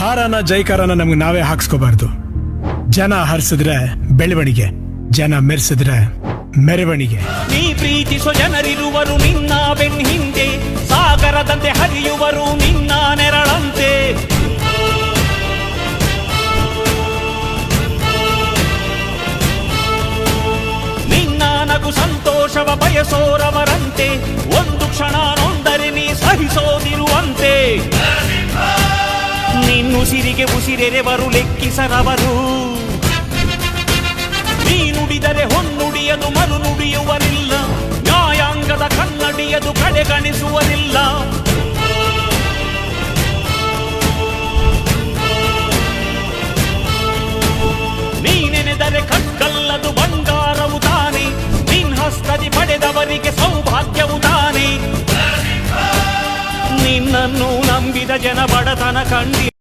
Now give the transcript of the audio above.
ಹಾರನ ಜೈಕಾರನ ನಮ್ಗೆ ನಾವೇ ಹಾಕ್ಸ್ಕೋಬಾರ್ದು. ಜನ ಹರಿಸಿದ್ರೆ ಬೆಳವಣಿಗೆ, ಜನ ಮೆರೆಸಿದ್ರೆ ಮೆರವಣಿಗೆ. ನೀ ಪ್ರೀತಿಸೋ ಜನರಿರುವರು ನಿನ್ನ ಬೆನ್ ಹಿಂದೆ, ಸಾಗರದಂತೆ ಹರಿಯುವರು ನಿನ್ನ ನೆರಳಂತೆ. ನಿನ್ನ ನಗು ಸಂತೋಷವ ಬಯಸೋರವರಂತೆ, ಒಂದು ಕ್ಷಣ ನೊಂದರೆ ನೀ ಸಹಿಸೋದಿರುವಂತೆ. ನಿನ್ನುಸಿರಿಗೆ ಉಸಿರೆರೆವರು ಲೆಕ್ಕಿಸರವರು, ನೀ ನುಡಿದರೆ ಹೊನ್ನುಡಿಯದು ಮರು ನುಡಿಯುವರಿಲ್ಲ, ನ್ಯಾಯಾಂಗದ ಕನ್ನಡಿಯದು ಕಡೆಗಣಿಸುವರಿಲ್ಲ. ನೀ ನೆನೆದರೆ ಕಗ್ಗಲ್ಲದು ಬಂಗಾರವು ತಾನೆ, ನಿನ್ ಹಸ್ತದಿ ಪಡೆದವರಿಗೆ ಸೌಭಾಗ್ಯವು ತಾನೆ. ನಿನ್ನನ್ನು ನಂಬಿದ ಜನ ಬಡತನ ಕಂಡಿ